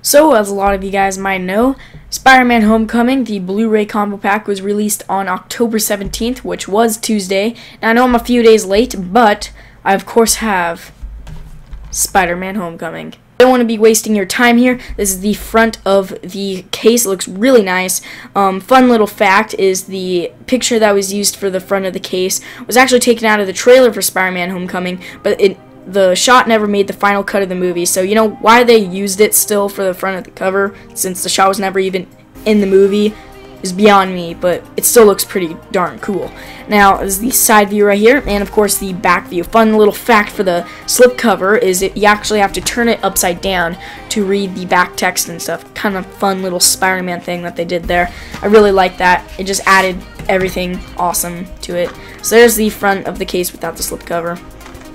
So, as a lot of you guys might know, Spider-Man Homecoming, the Blu-ray combo pack, was released on October 17th, which was Tuesday. Now, I know I'm a few days late, but I, of course, have Spider-Man Homecoming. I don't want to be wasting your time here. This is the front of the case. It looks really nice. Fun little fact is the picture that was used for the front of the case was actually taken out of the trailer for Spider-Man Homecoming, but the shot never made the final cut of the movie. So you know why they used it still for the front of the cover, since the shot was never even in the movie, is beyond me, but it still looks pretty darn cool. Now, this is the side view right here, and of course the back view. Fun little fact for the slipcover is you actually have to turn it upside down to read the back text and stuff. Kind of fun little Spider-Man thing that they did there. I really like that. It just added everything awesome to it. So there's the front of the case without the slipcover.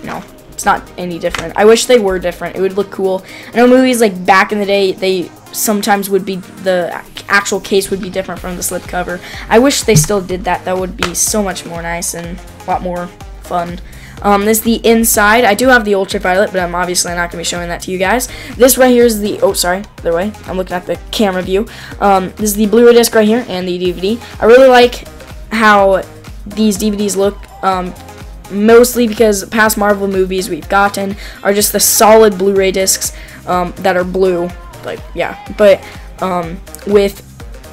No, it's not any different. I wish they were different. It would look cool. I know movies like back in the day, they sometimes would be, the actual case would be different from the slipcover. I wish they still did that. That would be so much more nice and a lot more fun. This is the inside. I do have the ultraviolet, but I'm obviously not going to be showing that to you guys. This right here is the, oh sorry, other way. I'm looking at the camera view. This is the Blu-ray disc right here and the DVD. I really like how these DVDs look. Mostly because past Marvel movies we've gotten are just the solid Blu-ray discs that are blue, like yeah. But with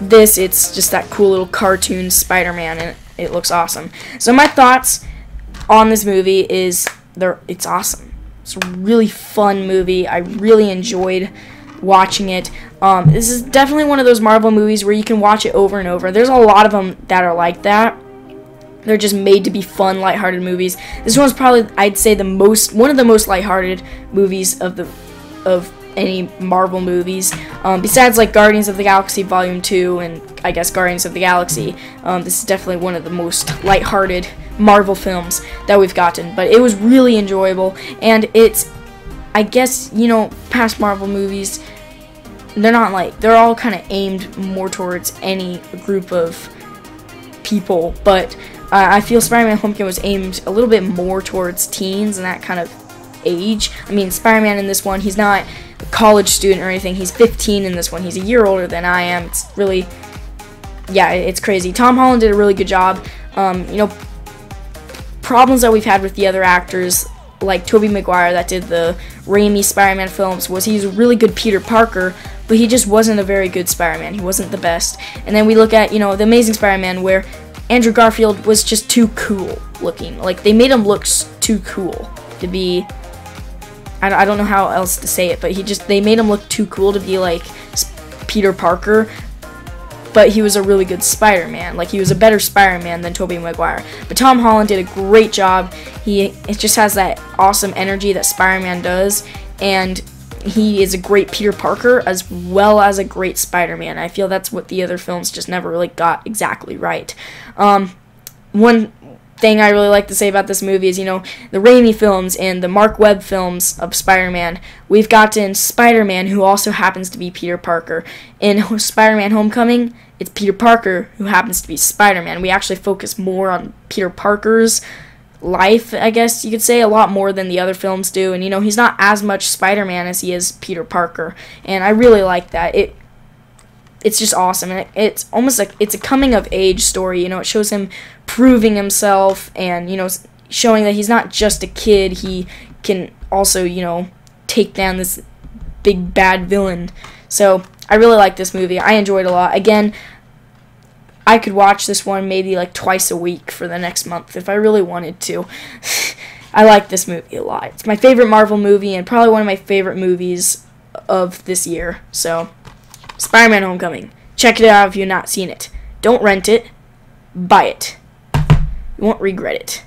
this, it's just that cool little cartoon Spider-Man, and it looks awesome. So my thoughts on this movie is it's awesome. It's a really fun movie. I really enjoyed watching it. This is definitely one of those Marvel movies where you can watch it over and over. There's a lot of them that are like that. They're just made to be fun, lighthearted movies. This one's probably, I'd say, one of the most lighthearted movies of any Marvel movies. Besides like Guardians of the Galaxy Volume 2 and I guess Guardians of the Galaxy, this is definitely one of the most lighthearted Marvel films that we've gotten. But it was really enjoyable, and it's, I guess, you know, past Marvel movies, they're all kind of aimed more towards any group of people, but I feel Spider-Man Homecoming was aimed a little bit more towards teens and that kind of age. I mean, Spider-Man in this one, he's not a college student or anything. He's 15 in this one. He's a year older than I am. It's really, yeah, it's crazy. Tom Holland did a really good job. You know, problems that we've had with the other actors, like Tobey Maguire that did the Raimi Spider-Man films, was he's a really good Peter Parker, but he just wasn't a very good Spider-Man. He wasn't the best. And then we look at, you know, The Amazing Spider-Man, where Andrew Garfield was just too cool looking. Like, they made him look too cool to be, I don't know how else to say it, but they made him look too cool to be like Peter Parker, but he was a really good Spider-Man. Like, he was a better Spider-Man than Tobey Maguire. But Tom Holland did a great job. It just has that awesome energy that Spider-Man does, and he is a great Peter Parker as well as a great Spider-Man. I feel that's what the other films just never really got exactly right. One thing I really like to say about this movie is, you know, the Raimi films and the Mark Webb films of Spider-Man, we've gotten Spider-Man who also happens to be Peter Parker. In Spider-Man Homecoming, it's Peter Parker who happens to be Spider-Man. We actually focus more on Peter Parker's life, I guess you could say, a lot more than the other films do. And, you know, he's not as much Spider-Man as he is Peter Parker, and I really like that. It's just awesome, and it's almost like it's a coming-of-age story. You know, it shows him proving himself, and, you know, showing that he's not just a kid. He can also, you know, take down this big bad villain. So I really like this movie. I enjoyed it a lot. Again, I could watch this one maybe like twice a week for the next month if I really wanted to. I like this movie a lot. It's my favorite Marvel movie and probably one of my favorite movies of this year. So, Spider-Man Homecoming. Check it out if you've not seen it. Don't rent it. Buy it. You won't regret it.